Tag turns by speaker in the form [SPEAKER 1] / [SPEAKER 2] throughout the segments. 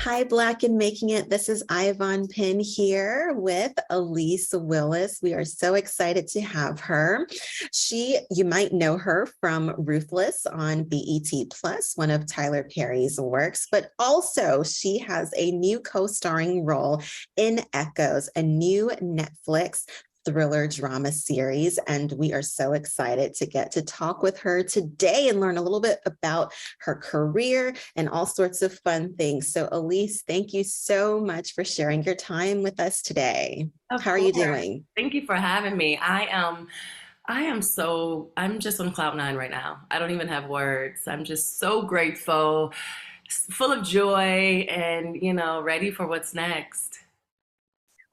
[SPEAKER 1] Hi, Black and Making It. This is Ayvaunn Penn here with Alise Willis. We are so excited to have her. You might know her from Ruthless on BET Plus, one of Tyler Perry's works, but also she has a new co-starring role in Echoes, a new Netflix thriller drama series, and we are so excited to get to talk with her today and learn a little bit about her career and all sorts of fun things. So Alise, thank you so much for sharing your time with us today.
[SPEAKER 2] Of
[SPEAKER 1] How are you
[SPEAKER 2] course.
[SPEAKER 1] doing?
[SPEAKER 2] Thank you for having me. I'm just on cloud nine right now. I don't even have words. I'm just so grateful, full of joy, and, ready for what's next.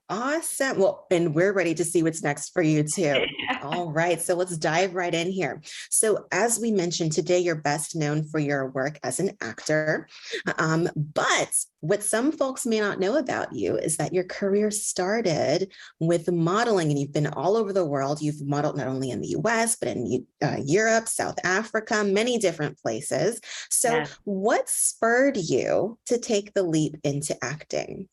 [SPEAKER 1] Awesome. Well, and we're ready to see what's next for you too. All right, so let's dive right in here. So as we mentioned today, you're best known for your work as an actor. But what some folks may not know about you is that your career started with modeling, and you've been all over the world. You've modeled not only in the US, but in Europe, South Africa, many different places. So
[SPEAKER 2] Yeah.
[SPEAKER 1] what spurred you to take the leap into acting?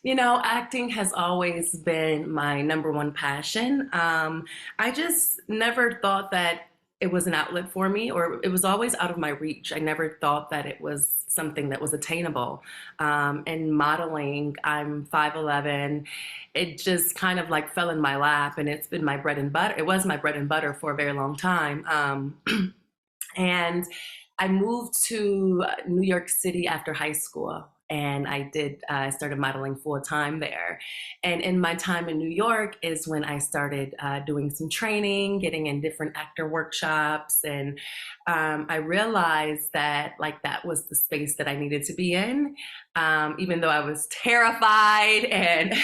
[SPEAKER 2] Acting has always been my number one passion. I just never thought that it was an outlet for me, or it was always out of my reach. I never thought that it was something that was attainable. And modeling, I'm 5'11". It just kind of like fell in my lap, and it's been my bread and butter. It was my bread and butter for a very long time. And I moved to New York City after high school, and I started modeling full time there. And in my time in New York is when I started doing some training, getting in different actor workshops. And I realized that like that was the space that I needed to be in, even though I was terrified and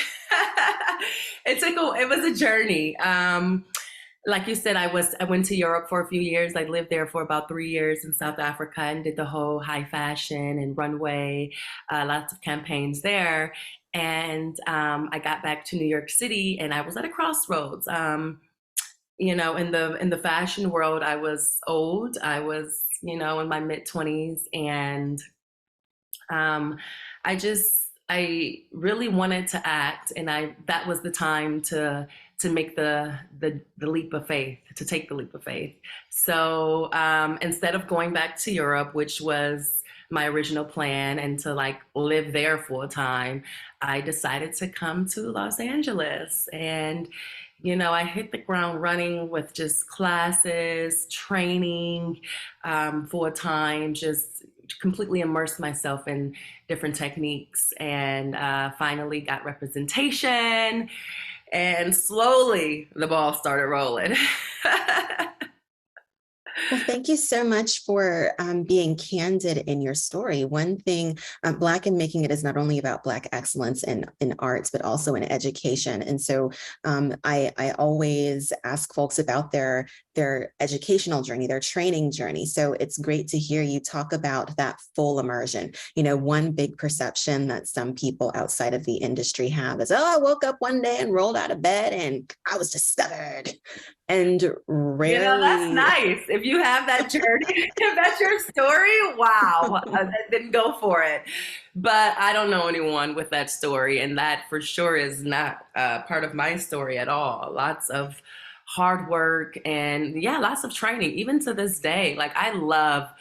[SPEAKER 2] it was a journey. Like you said, I went to Europe for a few years. I lived there for about 3 years in South Africa and did the whole high fashion and runway, lots of campaigns there. And I got back to New York City, and I was at a crossroads. In the fashion world, I was old. I was, in my mid 20s, and um, I really wanted to act, and that was the time to make the leap of faith, to take the leap of faith. So instead of going back to Europe, which was my original plan, and to like live there full time, I decided to come to Los Angeles. And I hit the ground running with just classes, training, full time, just completely immersed myself in different techniques, and finally got representation, and slowly the ball started rolling.
[SPEAKER 1] Well, thank you so much for being candid in your story. One thing, Black and Making It is not only about Black excellence in arts, but also in education. And so I always ask folks about their educational journey, their training journey. So it's great to hear you talk about that full immersion. One big perception that some people outside of the industry have is, oh, I woke up one day and rolled out of bed and I was discovered. And
[SPEAKER 2] That's
[SPEAKER 1] rarely.
[SPEAKER 2] nice. If you have that journey, if that's your story, wow, then go for it. But I don't know anyone with that story, and that for sure is not part of my story at all. Lots of hard work, and yeah, lots of training, even to this day. Like I love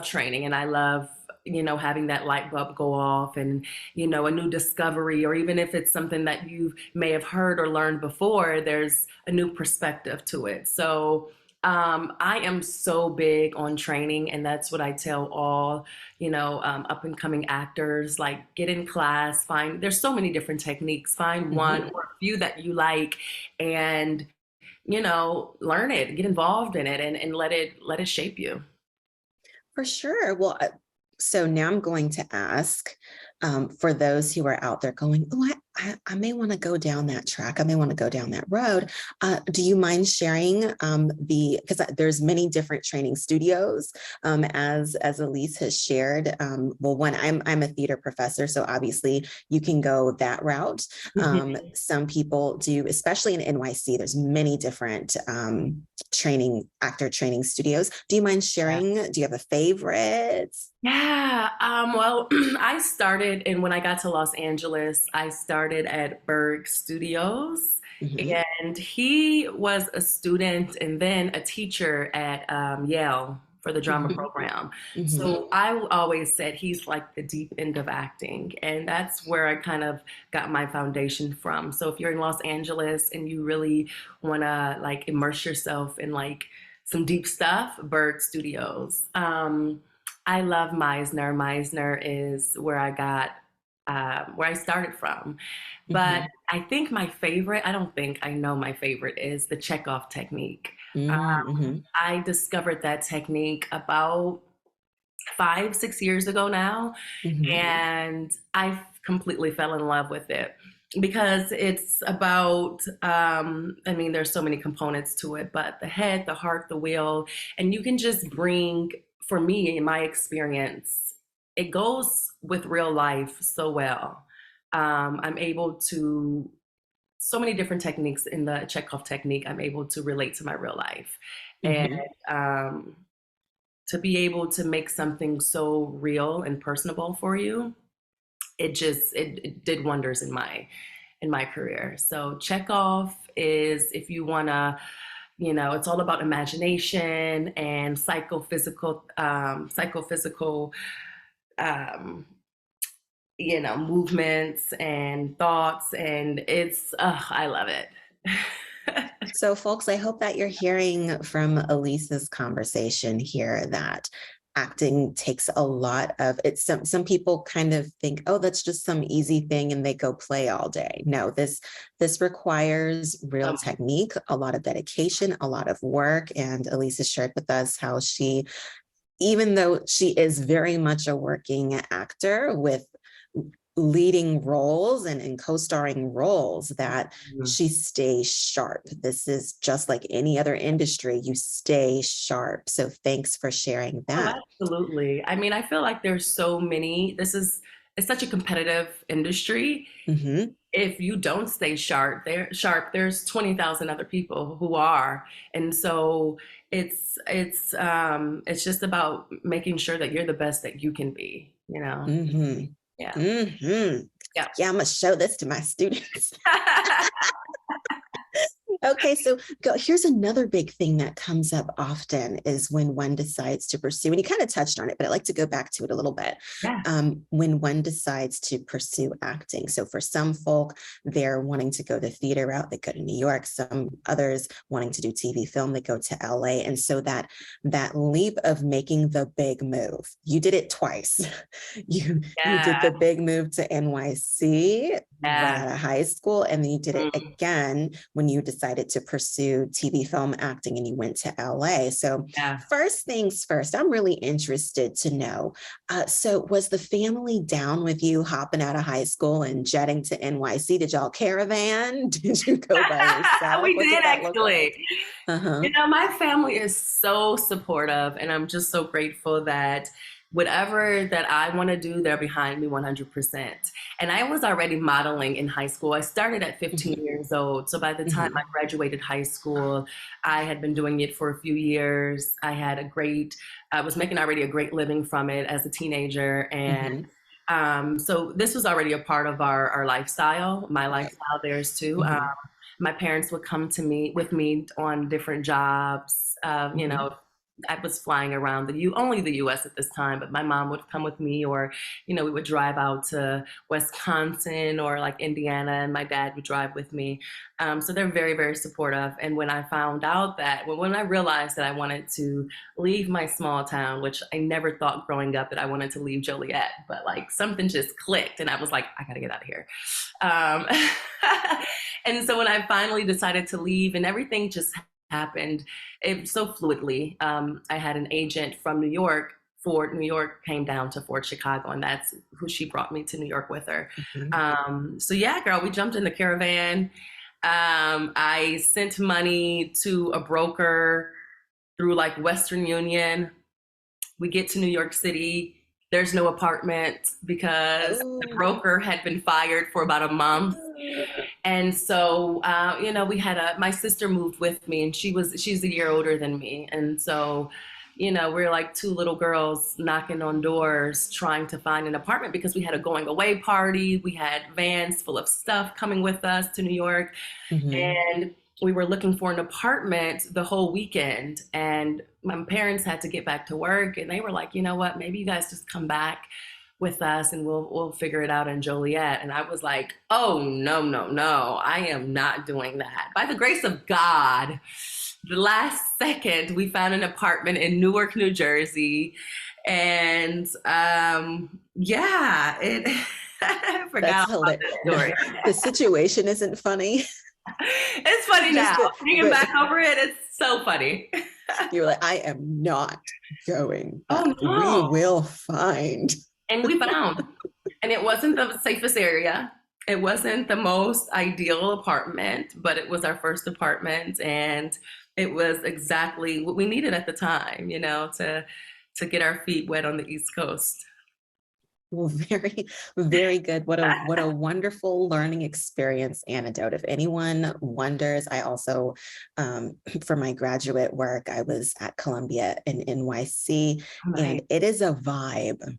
[SPEAKER 2] training, and I love having that light bulb go off, and a new discovery, or even if it's something that you may have heard or learned before, there's a new perspective to it. So I am so big on training, and that's what I tell all up and coming actors. Like, get in class, there's so many different techniques, find one or a few that you like, and learn it, get involved in it, and let it shape you.
[SPEAKER 1] For sure. Well, so now I'm going to ask for those who are out there going, oh, I may want to go down that track. I may want to go down that road. Do you mind sharing because there's many different training studios, as Alise has shared. Well, one, I'm a theater professor, so obviously you can go that route. Some people do, especially in NYC. There's many different actor training studios. Do you mind sharing? Do you have a favorite?
[SPEAKER 2] Yeah, well, I started, and when I got to Los Angeles, I started at Berg Studios,
[SPEAKER 1] Hmm.
[SPEAKER 2] and he was a student and then a teacher at Yale for the drama
[SPEAKER 1] Hmm.
[SPEAKER 2] program.
[SPEAKER 1] Hmm.
[SPEAKER 2] So I always said he's like the deep end of acting, and that's where I kind of got my foundation from. So if you're in Los Angeles and you really want to like immerse yourself in like some deep stuff, Berg Studios. I love Meisner. Meisner is where I started from. But
[SPEAKER 1] Hmm.
[SPEAKER 2] I think my favorite, I don't think I know my favorite is the Chekhov technique.
[SPEAKER 1] Hmm.
[SPEAKER 2] I discovered that technique about 5, 6 years ago now,
[SPEAKER 1] Hmm.
[SPEAKER 2] and I completely fell in love with it because it's about, I mean, there's so many components to it, but the head, the heart, the will, and you can just bring, for me, in my experience, it goes with real life so well. I'm able to, so many different techniques in the Chekhov technique, I'm able to relate to my real life. And
[SPEAKER 1] Hmm.
[SPEAKER 2] um, to be able to make something so real and personable for you, it did wonders in my career. So Chekhov is, if you wanna, it's all about imagination and psychophysical um, movements and thoughts, and I love it.
[SPEAKER 1] So, folks, I hope that you're hearing from Elise's conversation here that acting takes a lot of it. Some people kind of think, oh, that's just some easy thing, and they go play all day. No, this requires real
[SPEAKER 2] Um,
[SPEAKER 1] technique, a lot of dedication, a lot of work. And Elise has shared with us how she, even though she is very much a working actor with leading roles and co-starring roles, that she stays sharp. This is just like any other industry, you stay sharp. So thanks for sharing
[SPEAKER 2] oh,
[SPEAKER 1] that.
[SPEAKER 2] absolutely. I mean, I feel like there's so many. It's such a competitive industry.
[SPEAKER 1] Hmm.
[SPEAKER 2] If you don't stay there's 20,000 other people who are. And so it's just about making sure that you're the best that you can be, you know?
[SPEAKER 1] Hmm.
[SPEAKER 2] Yeah.
[SPEAKER 1] Hmm.
[SPEAKER 2] Yeah.
[SPEAKER 1] Yeah, I'm gonna show this to my students. Okay, so here's another big thing that comes up often is when one decides to pursue, and you kind of touched on it, but I'd like to go back to it a little bit.
[SPEAKER 2] Yeah.
[SPEAKER 1] When one decides to pursue acting. So for some folk, they're wanting to go the theater route, they go to New York. Some others wanting to do TV film, they go to LA. And so that leap of making the big move, you did it twice. You did
[SPEAKER 2] Yeah.
[SPEAKER 1] the big move to NYC right
[SPEAKER 2] Yeah.
[SPEAKER 1] out of high school, and then you did it
[SPEAKER 2] Mm,
[SPEAKER 1] again when you decided to pursue TV film acting and you went to LA. So
[SPEAKER 2] yeah.
[SPEAKER 1] first things first, I'm really interested to know. So was the family down with you hopping out of high school and jetting to NYC? Did y'all caravan? Did you go by yourself?
[SPEAKER 2] We
[SPEAKER 1] What did
[SPEAKER 2] did
[SPEAKER 1] that look
[SPEAKER 2] actually.
[SPEAKER 1] like? Uh-huh.
[SPEAKER 2] My family is so supportive, and I'm just so grateful that whatever that I want to do, they're behind me 100%. And I was already modeling in high school. I started at 15
[SPEAKER 1] Hmm.
[SPEAKER 2] years old. So by the time I
[SPEAKER 1] Hmm.
[SPEAKER 2] graduated high school, I had been doing it for a few years. I was making already a great living from it as a teenager. And
[SPEAKER 1] Hmm.
[SPEAKER 2] so this was already a part of our lifestyle, my
[SPEAKER 1] Okay.
[SPEAKER 2] lifestyle, theirs too.
[SPEAKER 1] Hmm.
[SPEAKER 2] My parents would come to me with me on different jobs.
[SPEAKER 1] Hmm.
[SPEAKER 2] I was flying around only the U.S. at this time, but my mom would come with me, or we would drive out to Wisconsin or like Indiana, and my dad would drive with me. So they're very, very supportive. And when I found out when I realized that I wanted to leave my small town, which I never thought growing up that I wanted to leave Joliet, but like something just clicked, and I was like, I got to get out of here. Um, and so when I finally decided to leave, and everything just happened so fluidly. I had an agent from New York Fort New York came down to Fort Chicago, and that's who she brought me to New York with her.
[SPEAKER 1] Mhm.
[SPEAKER 2] So yeah, girl, we jumped in the caravan. I sent money to a broker through like Western Union. We get to New York City. There's no apartment because the
[SPEAKER 1] Oh.
[SPEAKER 2] broker had been fired for about a month. And so, we had my sister moved with me, and she's a year older than me. And so, we're like two little girls knocking on doors trying to find an apartment because we had a going away party. We had vans full of stuff coming with us to New York.
[SPEAKER 1] Mhm.
[SPEAKER 2] And we were looking for an apartment the whole weekend. And my parents had to get back to work, and they were like, you know what, maybe you guys just come back with us and we'll figure it out in Joliet. And I was like, oh no, no, no, I am not doing that. By the grace of God, the last second we found an apartment in Newark, New Jersey. And yeah, it I
[SPEAKER 1] That's
[SPEAKER 2] forgot about
[SPEAKER 1] hilarious.
[SPEAKER 2] this
[SPEAKER 1] No,
[SPEAKER 2] story.
[SPEAKER 1] the situation isn't funny.
[SPEAKER 2] It's funny now.
[SPEAKER 1] Just the,
[SPEAKER 2] Thinking
[SPEAKER 1] but
[SPEAKER 2] back over it, it's so funny.
[SPEAKER 1] you're like, I am not going back.
[SPEAKER 2] Oh
[SPEAKER 1] We
[SPEAKER 2] no.
[SPEAKER 1] will find.
[SPEAKER 2] And we found, and it wasn't the safest area. It wasn't the most ideal apartment, but it was our first apartment, and it was exactly what we needed at the time, to get our feet wet on the East Coast.
[SPEAKER 1] Well, very, very good. What a wonderful learning experience anecdote. If anyone wonders, I also, for my graduate work, I was at Columbia in NYC,
[SPEAKER 2] Right.
[SPEAKER 1] and it is a vibe.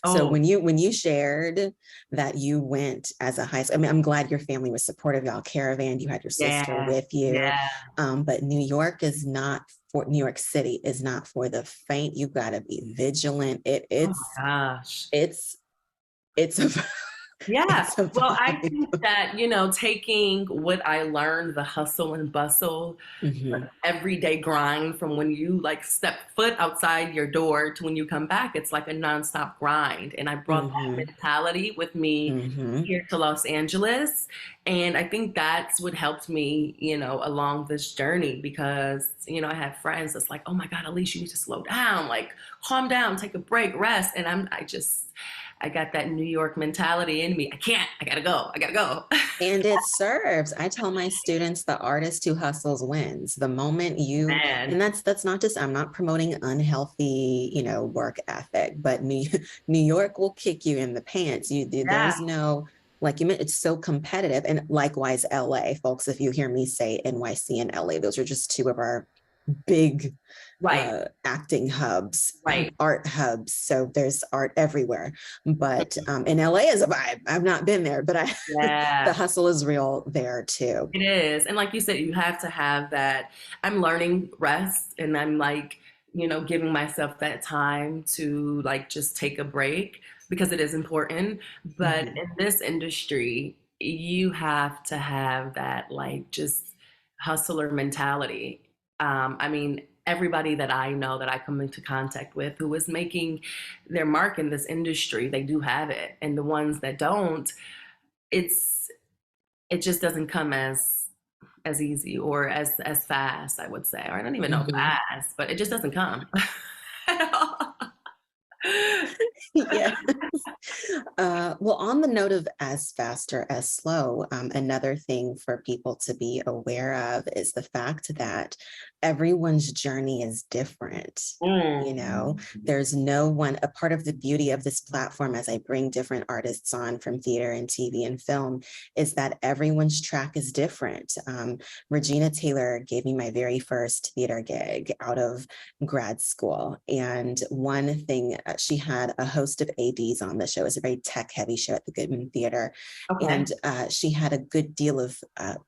[SPEAKER 1] So
[SPEAKER 2] Oh,
[SPEAKER 1] when you shared that you went as a high school, I mean, I'm glad your family was supportive. Y'all caravan, you had your sister
[SPEAKER 2] yeah,
[SPEAKER 1] with you,
[SPEAKER 2] yeah.
[SPEAKER 1] but New York City is not for the faint. You got to be vigilant.
[SPEAKER 2] Oh my gosh.
[SPEAKER 1] It's it's a
[SPEAKER 2] Yeah.
[SPEAKER 1] it's a
[SPEAKER 2] Well, I
[SPEAKER 1] vibe.
[SPEAKER 2] think that, taking what I learned, the hustle and bustle,
[SPEAKER 1] Mhm,
[SPEAKER 2] everyday grind from when you like step foot outside your door to when you come back, it's like a nonstop grind. And I brought that
[SPEAKER 1] mhm,
[SPEAKER 2] mentality with me
[SPEAKER 1] mhm,
[SPEAKER 2] here to Los Angeles. And I think that's what helped me, along this journey because, I had friends that's like, oh my God, Alise, you need to slow down, like calm down, take a break, rest. And I got that New York mentality in me. I gotta go. I gotta go.
[SPEAKER 1] and it serves. I tell my students, the artist who hustles wins. The moment you,
[SPEAKER 2] Man.
[SPEAKER 1] and that's not just, I'm not promoting unhealthy, work ethic, but New York will kick you in the pants.
[SPEAKER 2] Yeah.
[SPEAKER 1] There's no, like you meant, it's so competitive. And likewise, LA, folks, if you hear me say NYC and LA, those are just two of our big
[SPEAKER 2] Right.
[SPEAKER 1] acting hubs,
[SPEAKER 2] Right.
[SPEAKER 1] art hubs. So there's art everywhere. But in LA is a vibe. I've not been there, but the
[SPEAKER 2] Yeah.
[SPEAKER 1] hustle is real there too.
[SPEAKER 2] It is. And like you said, you have to have that. I'm learning rest and I'm like, giving myself that time to like just take a break because it is important. But
[SPEAKER 1] Mhm.
[SPEAKER 2] in this industry, you have to have that like just hustler mentality. I mean, everybody that I know that I come into contact with who is making their mark in this industry, they do have it. And the ones that don't, it's it just doesn't come as easy or as fast, I would say. Or I don't even know
[SPEAKER 1] Mhm.
[SPEAKER 2] fast, but it just doesn't come.
[SPEAKER 1] Yes. Well, on the note of as fast or as slow, another thing for people to be aware of is the fact that everyone's journey is different. You
[SPEAKER 2] Mm,
[SPEAKER 1] know, there's no one, a part of the beauty of this platform as I bring different artists on from theater and TV and film is that everyone's track is different. Regina Taylor gave me my very first theater gig out of grad school. And one thing, she had a host of ADs on the show. It was a very tech heavy show at the Goodman Theater.
[SPEAKER 2] okay.
[SPEAKER 1] And she had a good deal of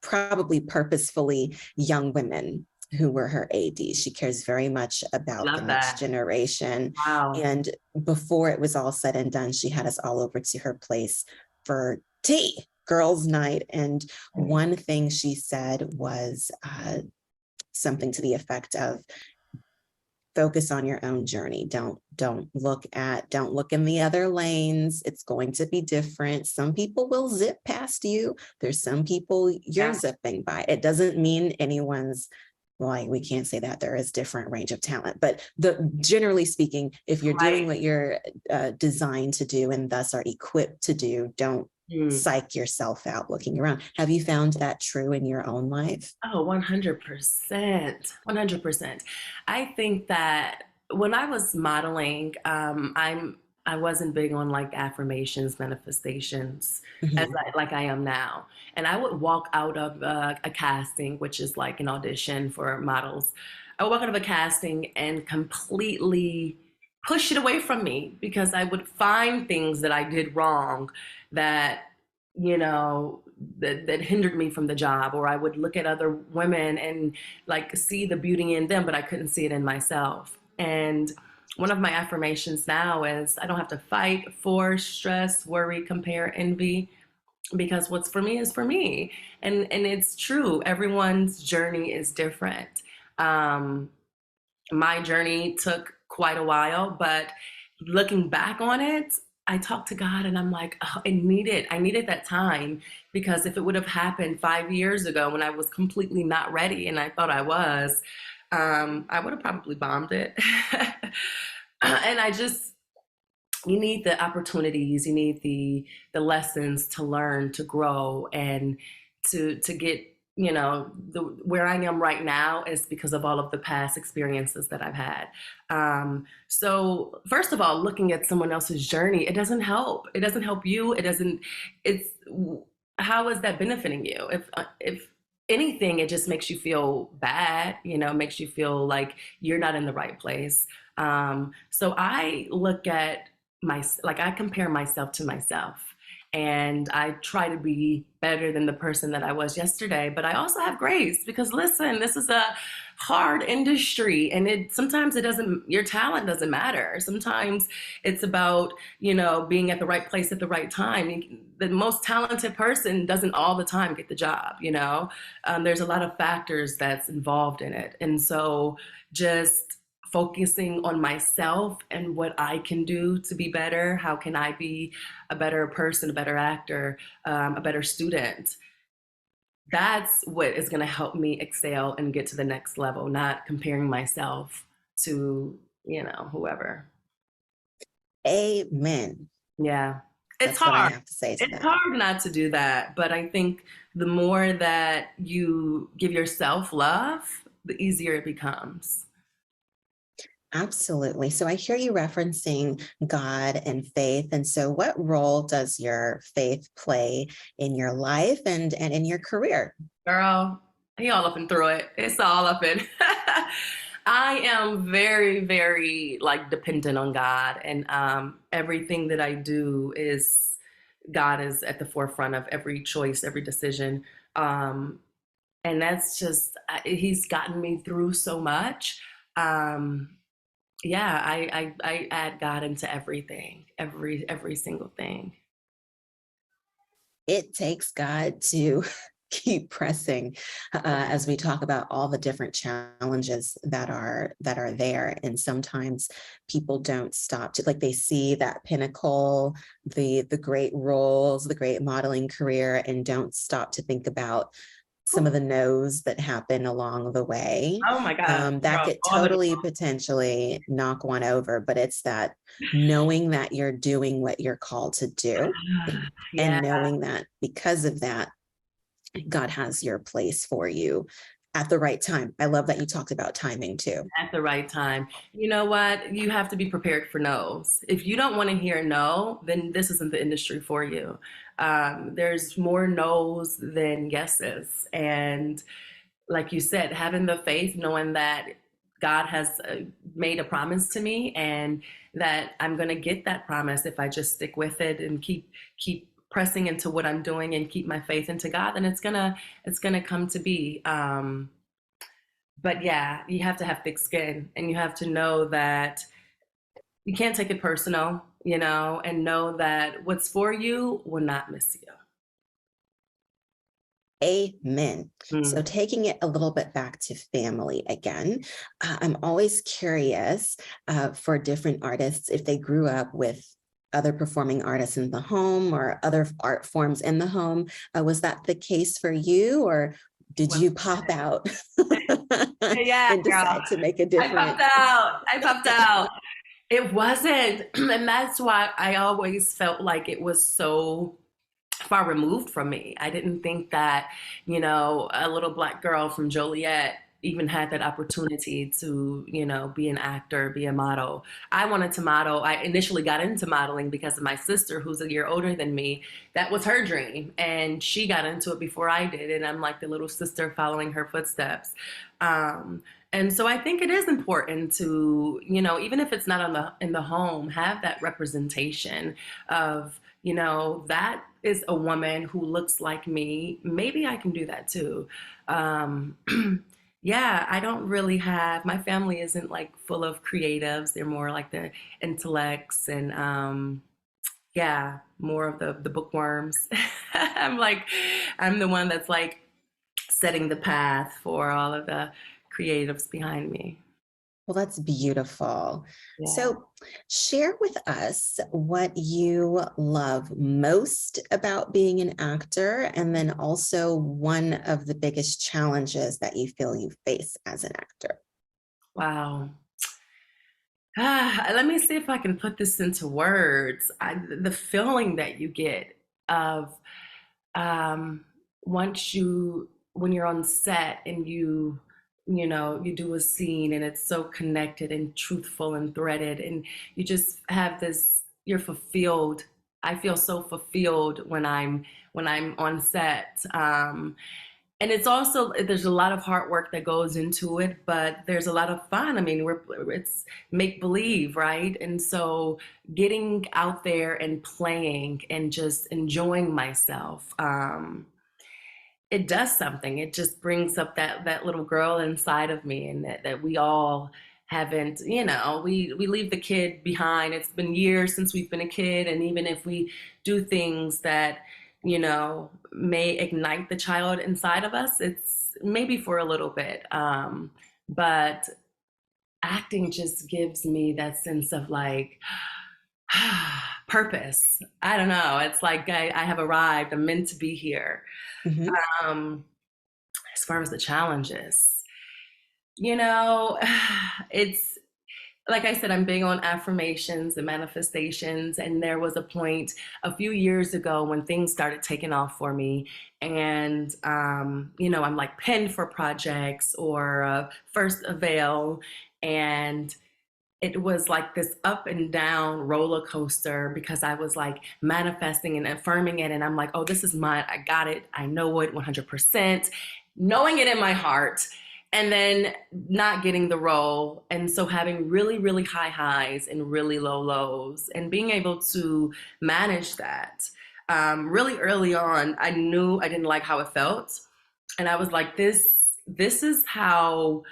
[SPEAKER 1] probably purposefully young women who were her ADs. She cares very much about the
[SPEAKER 2] Love
[SPEAKER 1] next
[SPEAKER 2] that.
[SPEAKER 1] generation.
[SPEAKER 2] Wow.
[SPEAKER 1] And before it was all said and done, she had us all over to her place for tea, girls' night. And one thing she said was something to the effect of, focus on your own journey. Don't look in the other lanes. It's going to be different. Some people will zip past you. There's some people you're
[SPEAKER 2] Yeah.
[SPEAKER 1] zipping by. It doesn't mean anyone's well, we can't say that, there is different range of talent, but generally speaking, if you're doing
[SPEAKER 2] Right.
[SPEAKER 1] what you're designed to do and thus are equipped to do, don't
[SPEAKER 2] Mm.
[SPEAKER 1] psych yourself out looking around. Have you found that true in your own life?
[SPEAKER 2] Oh, 100%. 100%. I think that when I was modeling, I wasn't big on like affirmations, manifestations, as
[SPEAKER 1] Mhm.
[SPEAKER 2] like I am now. And I would walk out of a casting, which is like an audition for models. I would walk out of a casting and completely push it away from me because I would find things that I did wrong that, you know, that hindered me from the job, or I would look at other women and like see the beauty in them, but I couldn't see it in myself. And one of my affirmations now is I don't have to fight, force, stress, worry, compare, envy, because what's for me is for me. And it's true. Everyone's journey is different. Um, my journey took quite a while, but looking back on it, I talked to God and I'm like, oh, I needed that time, because if it would have happened 5 years ago when I was completely not ready and I thought I was, I would have probably bombed it. And I just, you need the opportunities, you need the lessons to learn, to grow, and to get, you know, the where I am right now is because of all of the past experiences that I've had. So first of all, looking at someone else's journey, it doesn't help. It doesn't help you. It doesn't. It's how is that benefiting you? If anything, it just makes you feel bad. You know, makes you feel like you're not in the right place. So I look at like I compare myself to myself, and I try to be better than the person that I was yesterday. But I also have grace, because listen, this is a hard industry, and sometimes it doesn't, your talent doesn't matter. Sometimes it's about, you know, being at the right place at the right time. The most talented person doesn't all the time get the job, you know. There's a lot of factors that's involved in it. And so just focusing on myself and what I can do to be better. How can I be a better person, a better actor, a better student? That's what is going to help me excel and get to the next level, not comparing myself to, you know, whoever.
[SPEAKER 1] Amen.
[SPEAKER 2] Yeah. It's
[SPEAKER 1] That's what I
[SPEAKER 2] hard.
[SPEAKER 1] have to say to
[SPEAKER 2] It's
[SPEAKER 1] that.
[SPEAKER 2] hard not to do that. But I think the more that you give yourself love, the easier it becomes.
[SPEAKER 1] Absolutely. So I hear you referencing God and faith. And so what role does your faith play in your life and in your career?
[SPEAKER 2] Girl, he all up and through it. It's all up in. I am very, very like dependent on God, and everything that I do is God is at the forefront of every choice, every decision, um, and that's just He's gotten me through so much. Um, yeah, I add God into everything, every single thing.
[SPEAKER 1] It takes God to keep pressing as we talk about all the different challenges that are there. And sometimes people don't stop to, like, they see that pinnacle, the great roles, the great modeling career, and don't stop to think about some of the no's that happen along the way.
[SPEAKER 2] Oh my God,
[SPEAKER 1] That
[SPEAKER 2] girl,
[SPEAKER 1] could
[SPEAKER 2] all the
[SPEAKER 1] totally potentially knock one over, but it's that knowing that you're doing what you're called to do,
[SPEAKER 2] yeah.
[SPEAKER 1] and knowing that because of that, God has your place for you at the right time. I love that you talked about timing too.
[SPEAKER 2] At the right time. You know what? You have to be prepared for no's. If you don't want to hear no, then this isn't the industry for you. There's more no's than yeses. And like you said, having the faith, knowing that God has made a promise to me, and that I'm going to get that promise if I just stick with it and keep pressing into what I'm doing and keep my faith into God, then it's gonna come to be. But yeah, you have to have thick skin, and you have to know that you can't take it personal, you know, and know that what's for you will not miss you.
[SPEAKER 1] Amen. So
[SPEAKER 2] Mm.
[SPEAKER 1] taking it a little bit back to family again, I'm always curious for different artists if they grew up with other performing artists in the home or other art forms in the home. Was that the case for you, or Did
[SPEAKER 2] Well,
[SPEAKER 1] you pop out
[SPEAKER 2] yeah,
[SPEAKER 1] and
[SPEAKER 2] girl.
[SPEAKER 1] decide to make a
[SPEAKER 2] I popped
[SPEAKER 1] difference?
[SPEAKER 2] out. I popped out. It wasn't. And that's why I always felt like it was so far removed from me. I didn't think that, a little Black girl from Joliet even had that opportunity to, be an actor, be a model. I wanted to model. I initially got into modeling because of my sister, who's a year older than me. That was her dream. And she got into it before I did. And I'm like the little sister following her footsteps. And so I think it is important to, even if it's not in the home, have that representation of, that is a woman who looks like me. Maybe I can do that too. Um, yeah, I don't really have, my family isn't like full of creatives. They're more like the intellects and yeah, more of the bookworms. I'm like, I'm the one that's like setting the path for all of the creatives behind me.
[SPEAKER 1] Well, that's beautiful.
[SPEAKER 2] Yeah.
[SPEAKER 1] So, share with us what you love most about being an actor, and then also one of the biggest challenges that you feel you face as an actor.
[SPEAKER 2] Wow. Let me see if I can put this into words. The feeling that you get of um, once when you're on set and you do a scene and it's so connected and truthful and threaded, and you just have this, you're fulfilled. I feel so fulfilled when I'm on set. And it's also, there's a lot of hard work that goes into it, but there's a lot of fun. I mean, it's make believe, right? And so getting out there and playing and just enjoying myself, it does something. It just brings up that little girl inside of me, and that we all haven't, we leave the kid behind. It's been years since we've been a kid, and even if we do things that, may ignite the child inside of us, it's maybe for a little bit. But acting just gives me that sense of like purpose. I don't know. It's like I have arrived. I'm meant to be here.
[SPEAKER 1] Mhm.
[SPEAKER 2] Um, as far as the challenges, you know, it's like I said, I'm big on affirmations and manifestations. And there was a point a few years ago when things started taking off for me. And, I'm like Penn for projects or first avail. And it was like this up and down roller coaster because I was like manifesting and affirming it. And I'm like, oh, this is mine. I got it. I know it 100%, knowing it in my heart, and then not getting the role. And so having really, really high highs and really low lows, and being able to manage that. Really early on, I knew I didn't like how it felt. And I was like, this is how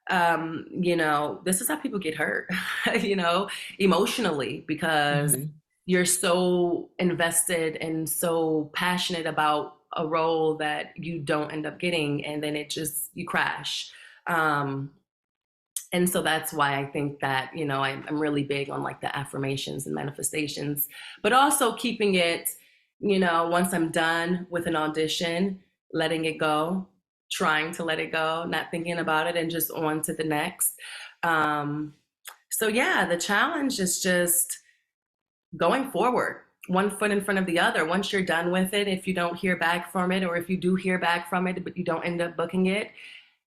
[SPEAKER 2] this is how people get hurt, emotionally, because
[SPEAKER 1] Mhm.
[SPEAKER 2] you're so invested and so passionate about a role that you don't end up getting, and then you crash. Um, and so that's why I think that, I'm really big on like the affirmations and manifestations, but also keeping it, once I'm done with an audition, letting it go, trying to let it go, not thinking about it, and just on to the next. Um, so yeah, the challenge is just going forward, one foot in front of the other. Once you're done with it, if you don't hear back from it, or if you do hear back from it, but you don't end up booking it,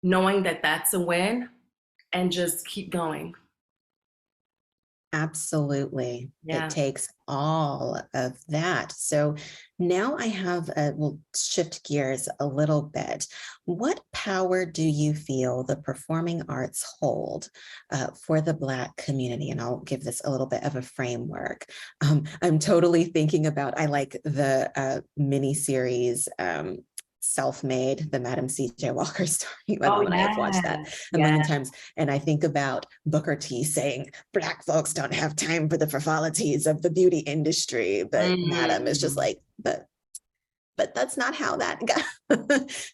[SPEAKER 2] knowing that that's a win, and just keep going.
[SPEAKER 1] Absolutely. It
[SPEAKER 2] Yeah.
[SPEAKER 1] takes all of that. So now we'll shift gears a little bit. What power do you feel the performing arts hold for the Black community? And I'll give this a little bit of a framework. I'm totally thinking about, I like the mini series Self-Made, the Madam C.J. Walker story. My
[SPEAKER 2] Oh
[SPEAKER 1] mom and I have watched
[SPEAKER 2] yeah.
[SPEAKER 1] that a
[SPEAKER 2] Yeah.
[SPEAKER 1] million times. And I think about Booker T saying, Black folks don't have time for the frivolities of the beauty industry. But Madam is just
[SPEAKER 2] Mm.
[SPEAKER 1] like, but that's not how that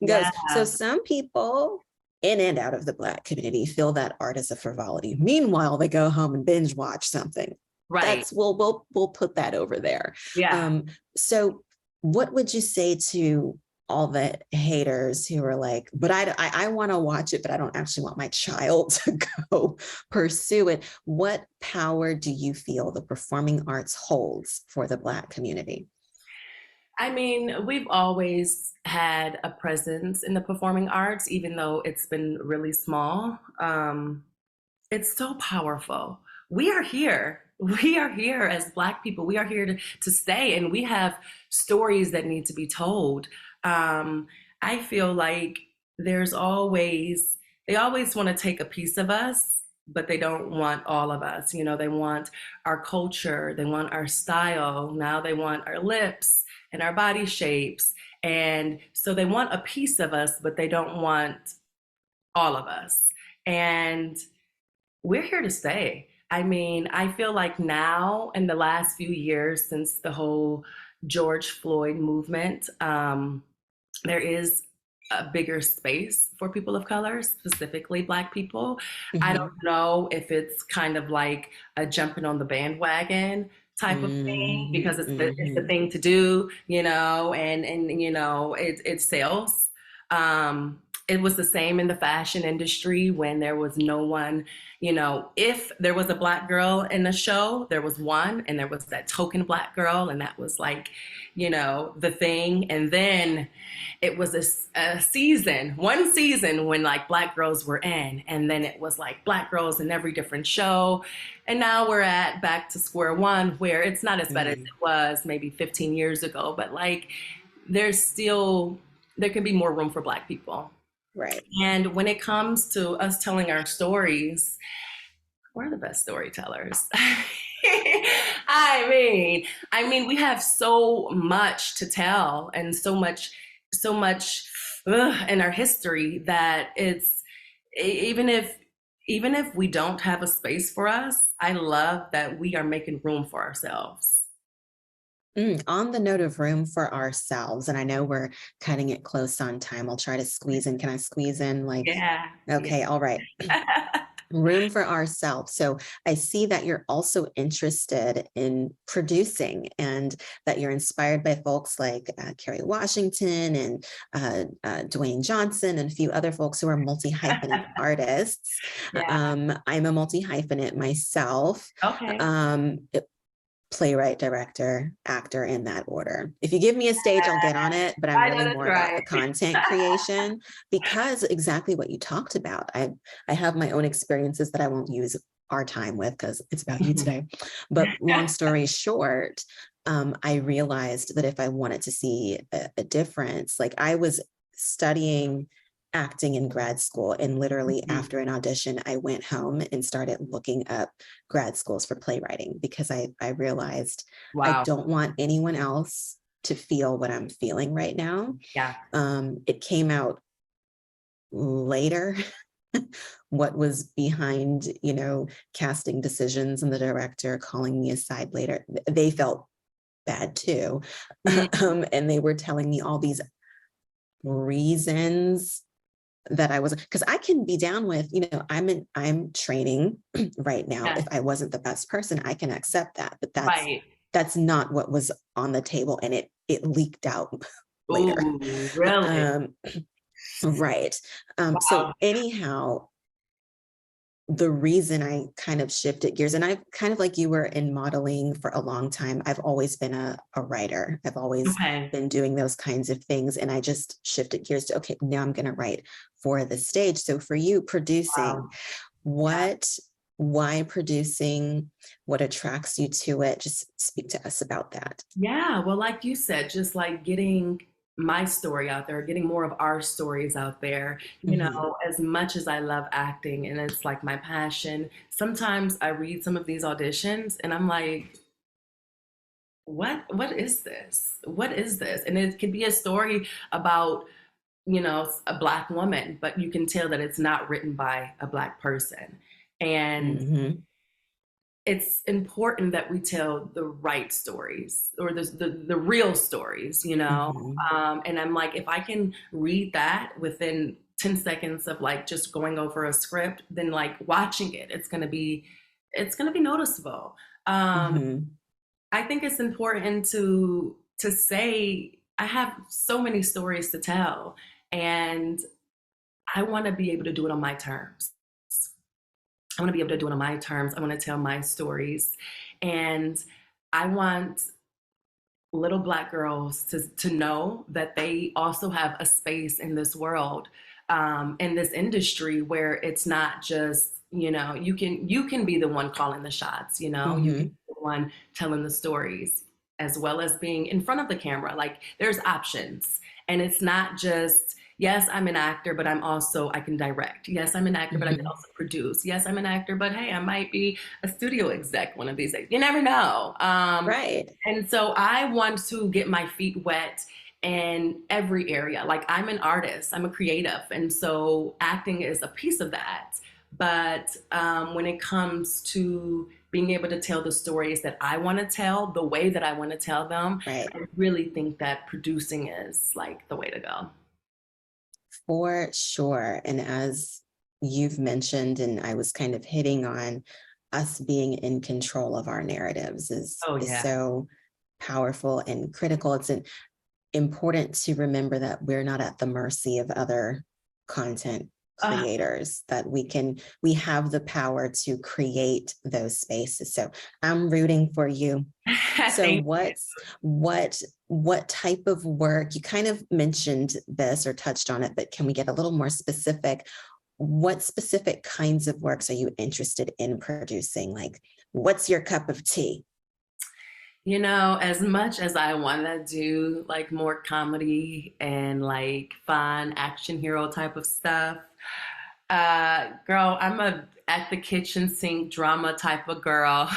[SPEAKER 2] Yeah.
[SPEAKER 1] goes. So some people in and out of the Black community feel that art is a frivolity. Meanwhile, they go home and binge watch something.
[SPEAKER 2] Right.
[SPEAKER 1] We'll put that over there.
[SPEAKER 2] Yeah.
[SPEAKER 1] So what would you say to all the haters who are like, but I want to watch it, but I don't actually want my child to go pursue it. What power do you feel the performing arts holds for the Black community?
[SPEAKER 2] I mean, we've always had a presence in the performing arts, even though it's been really small. It's so powerful. We are here. We are here as Black people. We are here to stay, and we have stories that need to be told. I feel like there's always, they always want to take a piece of us, but they don't want all of us. You know, they want our culture, they want our style, now they want our lips and our body shapes. And so they want a piece of us, but they don't want all of us. And we're here to stay. I mean, I feel like now in the last few years since the whole George Floyd movement, there is a bigger space for people of color, specifically Black people. I don't
[SPEAKER 1] Mhm.
[SPEAKER 2] know if it's kind of like a jumping on the bandwagon type of thing
[SPEAKER 1] Mhm.
[SPEAKER 2] because it's the
[SPEAKER 1] Mhm.
[SPEAKER 2] thing to do, you know, and you know it sells. It was the same in the fashion industry when there was no one, you know, if there was a Black girl in the show, there was one, and there was that token Black girl, and that was like, you know, the thing. And then it was a season, one season when like Black girls were in, and then it was like Black girls in every different show. And now we're at back to square one where it's not as bad as it
[SPEAKER 1] Mhm.
[SPEAKER 2] was maybe 15 years ago, but like there's still, there can be more room for Black people.
[SPEAKER 1] Right.
[SPEAKER 2] And when it comes to us telling our stories, we're the best storytellers. I mean, we have so much to tell and so much in our history that it's even if even if we don't have a space for us, I love that we are making room for ourselves.
[SPEAKER 1] On the note of room for ourselves, and I know we're cutting it close on time. I'll try to squeeze in. Can I squeeze in like,
[SPEAKER 2] Yeah, yeah.
[SPEAKER 1] okay, all right. Room for ourselves. So I see that you're also interested in producing and that you're inspired by folks like Kerry Washington and Dwayne Johnson and a few other folks who are multi-hyphenate artists.
[SPEAKER 2] Yeah.
[SPEAKER 1] I'm a multi-hyphenate myself.
[SPEAKER 2] Okay.
[SPEAKER 1] Um, Playwright, director, actor in that order. If you give me a stage, I'll get on it, but I'm
[SPEAKER 2] I know
[SPEAKER 1] really
[SPEAKER 2] that's
[SPEAKER 1] more about the
[SPEAKER 2] right.
[SPEAKER 1] content creation because exactly what you talked about. I have my own experiences that I won't use our time with because it's about you today. But long story short, I realized that if I wanted to see a difference, like I was studying acting in grad school, and literally
[SPEAKER 2] Mhm.
[SPEAKER 1] after an audition, I went home and started looking up grad schools for playwriting because I realized I
[SPEAKER 2] Wow.
[SPEAKER 1] don't want anyone else to feel what I'm feeling right now.
[SPEAKER 2] Yeah.
[SPEAKER 1] It came out later what was behind, casting decisions and the director calling me aside later. They felt bad too.
[SPEAKER 2] Mm,
[SPEAKER 1] And they were telling me all these reasons that I wasn't, because I can be down with, I'm training right now.
[SPEAKER 2] yeah.
[SPEAKER 1] If I wasn't the best person, I can accept that, but
[SPEAKER 2] Right.
[SPEAKER 1] that's not what was on the table, and it leaked out later.
[SPEAKER 2] Ooh, really?
[SPEAKER 1] Um, right. So
[SPEAKER 2] Wow.
[SPEAKER 1] anyhow, the reason I kind of shifted gears, and I've kind of like you were in modeling for a long time, I've always been a writer. I've always
[SPEAKER 2] Okay.
[SPEAKER 1] been doing those kinds of things. And I just shifted gears to, okay, now I'm going to write for the stage. So for you, producing,
[SPEAKER 2] Wow. Yeah.
[SPEAKER 1] what, why producing, what attracts you to it? Just speak to us about that.
[SPEAKER 2] Yeah. Well, like you said, just like getting my story out there, getting more of our stories out there. You
[SPEAKER 1] Mhm.
[SPEAKER 2] know, as much as I love acting and it's like my passion, sometimes I read some of these auditions and I'm like, what is this? What is this? And it could be a story about, you know, a Black woman, but you can tell that it's not written by a Black person. And
[SPEAKER 1] Mhm.
[SPEAKER 2] it's important that we tell the right stories or the real stories, you know.
[SPEAKER 1] Mhm.
[SPEAKER 2] And I'm like, if I can read that within 10 seconds of like just going over a script, then like watching it, it's gonna be noticeable. um
[SPEAKER 1] Mhm.
[SPEAKER 2] I think it's important to say I have so many stories to tell, and I want to be able to do it on my terms. I want to be able to do it on my terms. I want to tell my stories. And I want little Black girls to know that they also have a space in this world, in this industry, where it's not just, you can be the one calling the shots, you can
[SPEAKER 1] Hmm.
[SPEAKER 2] be the one telling the stories, as well as being in front of the camera. Like, there's options. And it's not just, yes, I'm an actor, but I can direct. Yes, I'm an actor, but I can
[SPEAKER 1] Hmm.
[SPEAKER 2] also produce. Yes, I'm an actor, but hey, I might be a studio exec one of these days. You never know.
[SPEAKER 1] Right.
[SPEAKER 2] And so I want to get my feet wet in every area. Like, I'm an artist, I'm a creative. And so acting is a piece of that. But when it comes to being able to tell the stories that I want to tell, the way that I want to tell them,
[SPEAKER 1] Right.
[SPEAKER 2] I really think that producing is like the way to go.
[SPEAKER 1] For sure. And as you've mentioned, and I was kind of hitting on, us being in control of our narratives
[SPEAKER 2] Oh,
[SPEAKER 1] is
[SPEAKER 2] yeah.
[SPEAKER 1] so powerful and critical. It's important to remember that we're not at the mercy of other content
[SPEAKER 2] Uh,
[SPEAKER 1] creators, that we have the power to create those spaces. So I'm rooting for you. So
[SPEAKER 2] thank
[SPEAKER 1] what type of work, you kind of mentioned this or touched on it, but can we get a little more specific? What specific kinds of works are you interested in producing? Like, what's your cup of tea?
[SPEAKER 2] As much as I want to do like more comedy and like fun action hero type of stuff, girl, I'm a at the kitchen sink drama type of girl.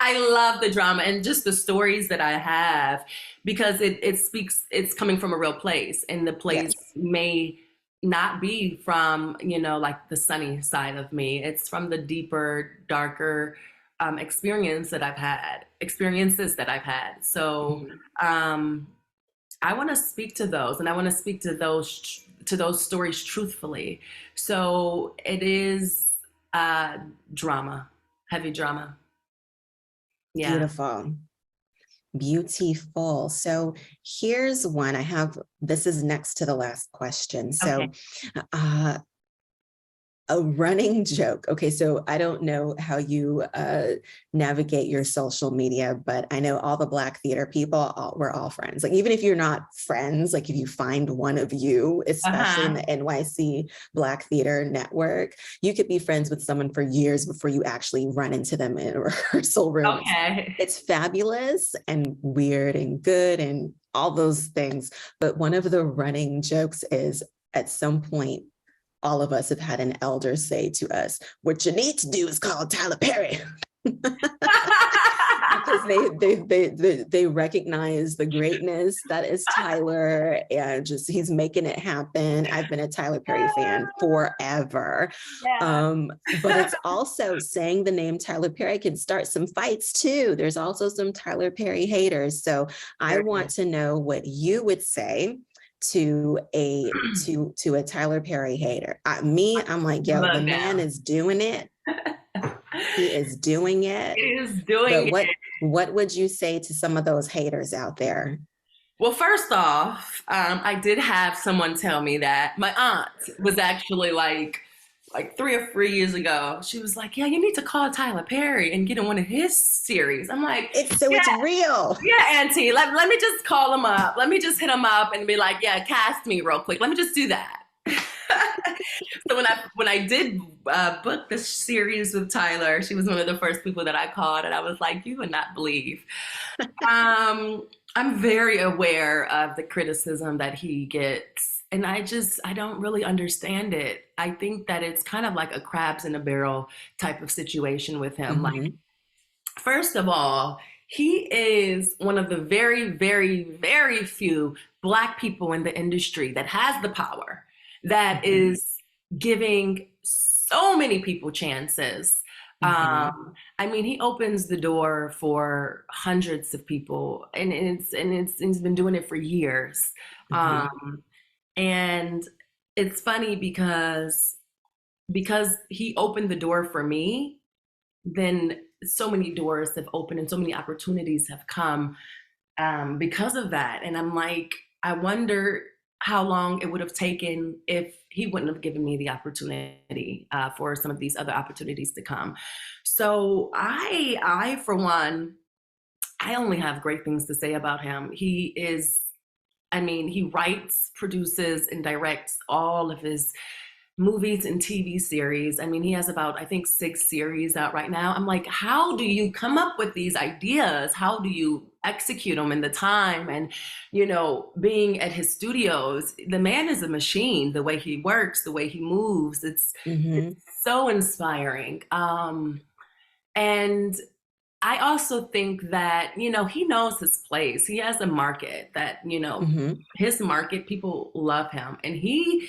[SPEAKER 2] I love the drama and just the stories that I have, because it speaks, it's coming from a real place, and the place
[SPEAKER 1] Yes.
[SPEAKER 2] may not be from, like the sunny side of me. It's from the deeper, darker experiences that I've had. So
[SPEAKER 1] Mhm.
[SPEAKER 2] um, I want to speak to those, and I want to speak to those stories truthfully. So it is drama, heavy drama. Yeah.
[SPEAKER 1] Beautiful. Beautiful. So here's one I have. This is next to the last question.
[SPEAKER 2] Okay.
[SPEAKER 1] So, uh, a running joke. Okay, so I don't know how you navigate your social media, but I know all the Black theater people, we're all friends. Like, even if you're not friends, like if you find one of you, especially in
[SPEAKER 2] Uh-huh.
[SPEAKER 1] the NYC Black Theater Network, you could be friends with someone for years before you actually run into them in a rehearsal room.
[SPEAKER 2] Okay.
[SPEAKER 1] It's fabulous and weird and good and all those things. But one of the running jokes is, at some point, all of us have had an elder say to us, what you need to do is call Tyler Perry. Because they recognize the greatness that is Tyler, and just he's making it happen. I've been a Tyler Perry fan forever.
[SPEAKER 2] Yeah.
[SPEAKER 1] But it's also saying the name Tyler Perry can start some fights too. There's also some Tyler Perry haters. So I
[SPEAKER 2] There
[SPEAKER 1] want to know what you would say to a Tyler Perry hater. I'm like, yo, the
[SPEAKER 2] Look
[SPEAKER 1] man
[SPEAKER 2] now.
[SPEAKER 1] is doing it. He is doing it.
[SPEAKER 2] It is doing
[SPEAKER 1] But
[SPEAKER 2] it.
[SPEAKER 1] what would you say to some of those haters out there?
[SPEAKER 2] Well, first off, I did have someone tell me that my aunt was actually like 3 or 4 years ago. She was like, "Yeah, you need to call Tyler Perry and get in one of his series." I'm like,
[SPEAKER 1] It's real.
[SPEAKER 2] yeah, Auntie, let me just call him up. Let me just hit him up and be like, yeah, cast me real quick. Let me just do that. So when I did book the series with Tyler, she was one of the first people that I called, and I was like, you would not believe. I'm very aware of the criticism that he gets, and I don't really understand it. I think that it's kind of like a crabs in a barrel type of situation with him. Like,
[SPEAKER 1] Mhm,
[SPEAKER 2] first of all, he is one of the very, very, very few Black people in the industry that has the power, that
[SPEAKER 1] mhm,
[SPEAKER 2] is giving so many people chances.
[SPEAKER 1] mhm,
[SPEAKER 2] I mean, he opens the door for hundreds of people, and he's been doing it for years.
[SPEAKER 1] mhm,
[SPEAKER 2] Um, and it's funny because he opened the door for me, then so many doors have opened and so many opportunities have come because of that. And I'm like, I wonder how long it would have taken if he wouldn't have given me the opportunity for some of these other opportunities to come. So for one, I only have great things to say about him. He is, I mean, he writes, produces, and directs all of his movies and TV series. I mean, he has about, I think, 6 series out right now. I'm like, how do you come up with these ideas? How do you execute them in the time? And, being at his studios, the man is a machine, the way he works, the way he moves. It's so inspiring. And I also think that, he knows his place. He has a market that, his market, people love him. And he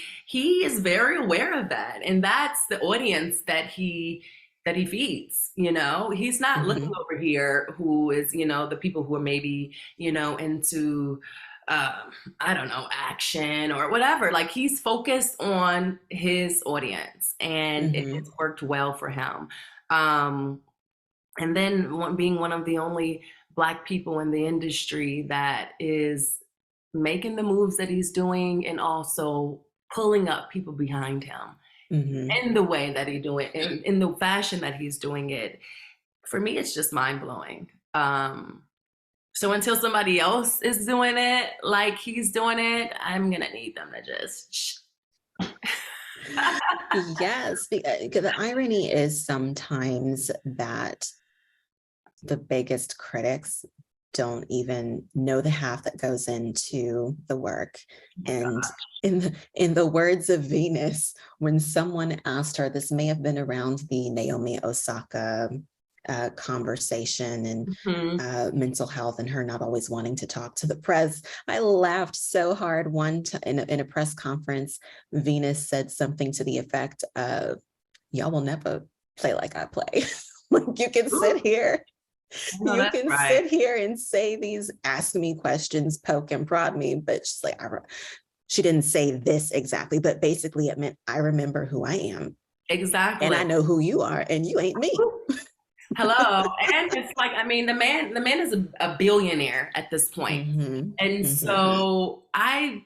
[SPEAKER 2] is very aware of that. And that's the audience that he feeds, He's not looking over here who is, the people who are maybe, into I don't know, action or whatever. Like, he's focused on his audience, and it has worked well for him. And then being one of the only Black people in the industry that is making the moves that he's doing, and also pulling up people behind him in the way that he's doing it, in the fashion that he's doing it. For me, it's just mind blowing. So until somebody else is doing it like he's doing it, I'm gonna need them to just.
[SPEAKER 1] Yes, because the irony is sometimes that the biggest critics don't even know the half that goes into the work. And in the words of Venus, when someone asked her, this may have been around the Naomi Osaka conversation and mental health and her not always wanting to talk to the press. I laughed so hard one time in a press conference. Venus said something to the effect of, y'all will never play like I play. Like, you can sit here.
[SPEAKER 2] No,
[SPEAKER 1] You can
[SPEAKER 2] right.
[SPEAKER 1] sit here and say these, ask me questions, poke and prod me, but she's like, she didn't say this exactly, but basically it meant, I remember who I am.
[SPEAKER 2] Exactly.
[SPEAKER 1] And I know who you are, and you ain't me.
[SPEAKER 2] Hello. And it's like, I mean, the man is a billionaire at this point. And so I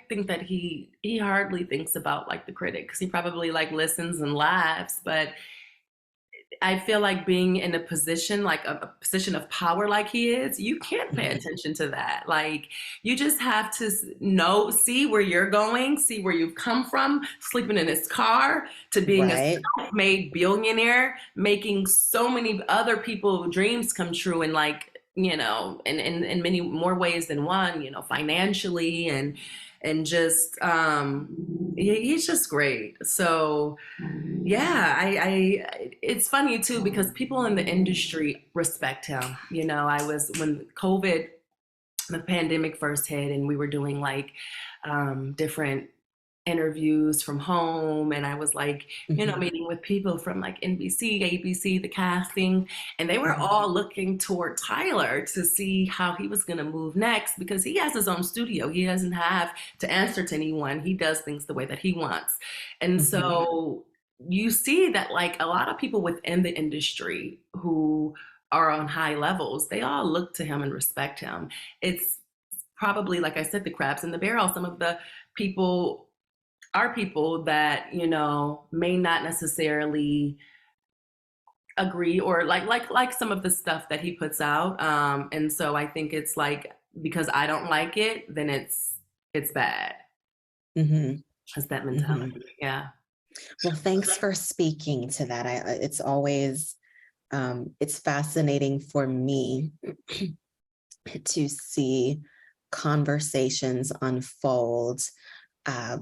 [SPEAKER 2] think that he hardly thinks about like the critic, because he probably like listens and laughs, but I feel like being in a position, like a position of power like he is, you can't pay attention to that. Like, you just have to see where you're going, see where you've come from, sleeping in his car, to being a self-made billionaire, making so many other people's dreams come true, and like, in many more ways than one, financially and just he's just great. So yeah, it's funny too, because people in the industry respect him. When COVID, the pandemic first hit, and we were doing like different interviews from home, and I was like, meeting with people from like NBC, ABC, the casting, and they were all looking toward Tyler to see how he was going to move next, because he has his own studio. He doesn't have to answer to anyone. He does things the way that he wants. And so you see that like a lot of people within the industry who are on high levels, they all look to him and respect him. It's probably, like I said, the crabs in the barrel. Some of the people are people that, may not necessarily agree, or like some of the stuff that he puts out. And so I think it's like, because I don't like it, then it's bad. That's that mentality. Yeah.
[SPEAKER 1] Well, thanks for speaking to that. It's always, it's fascinating for me to see conversations unfold,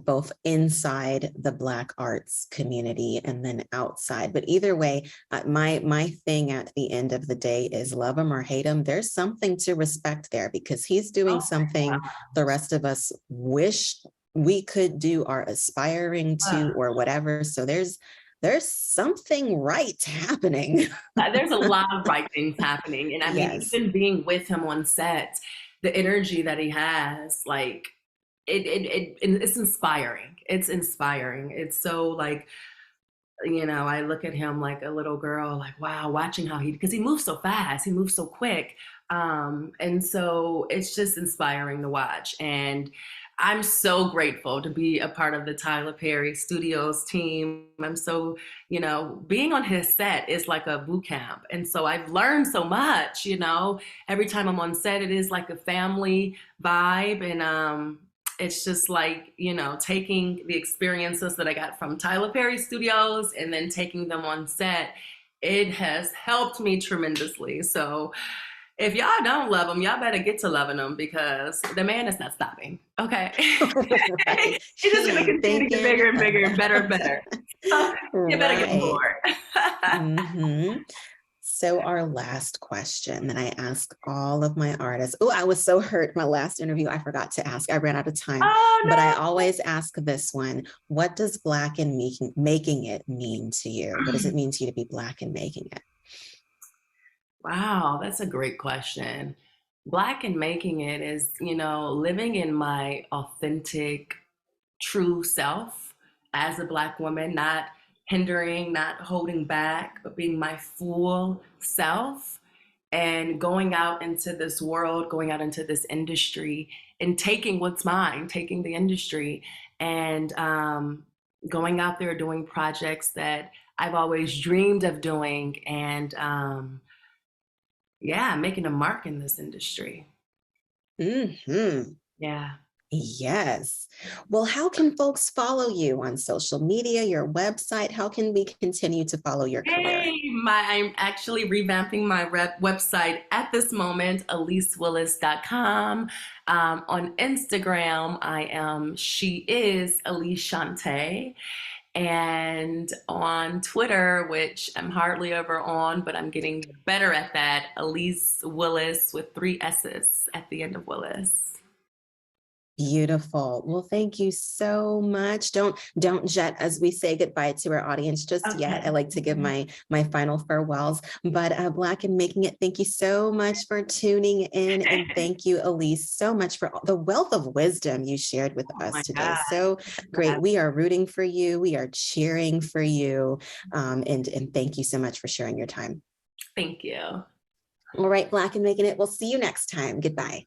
[SPEAKER 1] both inside the Black arts community and then outside. But either way, my thing at the end of the day is, love him or hate him, there's something to respect there, because he's doing something the rest of us wish we could do, are aspiring to, or whatever. So there's something right happening.
[SPEAKER 2] There's a lot of right things happening. And I mean, even being with him on set, the energy that he has, like, it's inspiring. It's inspiring. It's so like, I look at him like a little girl, like, wow, watching how because he moves so fast, he moves so quick. And so it's just inspiring to watch. And I'm so grateful to be a part of the Tyler Perry Studios team. I'm so, being on his set is like a boot camp. And so I've learned so much, every time I'm on set, it is like a family vibe. And it's just like, taking the experiences that I got from Tyler Perry Studios and then taking them on set. It has helped me tremendously. So if y'all don't love him, y'all better get to loving him because the man is not stopping. Okay.
[SPEAKER 1] Right.
[SPEAKER 2] He's just going to continue to get bigger and bigger and better and better. So you better get on
[SPEAKER 1] Right.
[SPEAKER 2] board.
[SPEAKER 1] Mhm. So our last question that I ask all of my artists. Oh, I was so hurt my last interview. I forgot to ask. I ran out of time.
[SPEAKER 2] Oh,
[SPEAKER 1] But I
[SPEAKER 2] no.
[SPEAKER 1] always ask this one. What does Black and making it mean to you? What does it mean to you to be Black and making it?
[SPEAKER 2] Wow, that's a great question. Black and making it is, living in my authentic, true self as a Black woman, not hindering, not holding back, but being my full self and going out into this world, going out into this industry and taking what's mine, taking the industry and going out there doing projects that I've always dreamed of doing and yeah, making a mark in this industry.
[SPEAKER 1] Hmm.
[SPEAKER 2] Yeah.
[SPEAKER 1] Yes. Well, how can folks follow you on social media, your website? How can we continue to follow your career?
[SPEAKER 2] Hey, I'm actually revamping my website at this moment, AliseWillis.com. On Instagram, she is Elise Shante. And on Twitter, which I'm hardly ever on, but I'm getting better at that, Alise Willis with 3 S's at the end of Willis.
[SPEAKER 1] Beautiful. Well, thank you so much. Don't jet as we say goodbye to our audience just yet. I
[SPEAKER 2] Okay.
[SPEAKER 1] like to give my final farewells. But Black and Making It, thank you so much for tuning in, and thank you, Elise, so much for the wealth of wisdom you shared with
[SPEAKER 2] Oh
[SPEAKER 1] us
[SPEAKER 2] my
[SPEAKER 1] today.
[SPEAKER 2] God.
[SPEAKER 1] So great. We are rooting for you. We are cheering for you, and thank you so much for sharing your time.
[SPEAKER 2] Thank you.
[SPEAKER 1] All right, Black and Making It. We'll see you next time. Goodbye.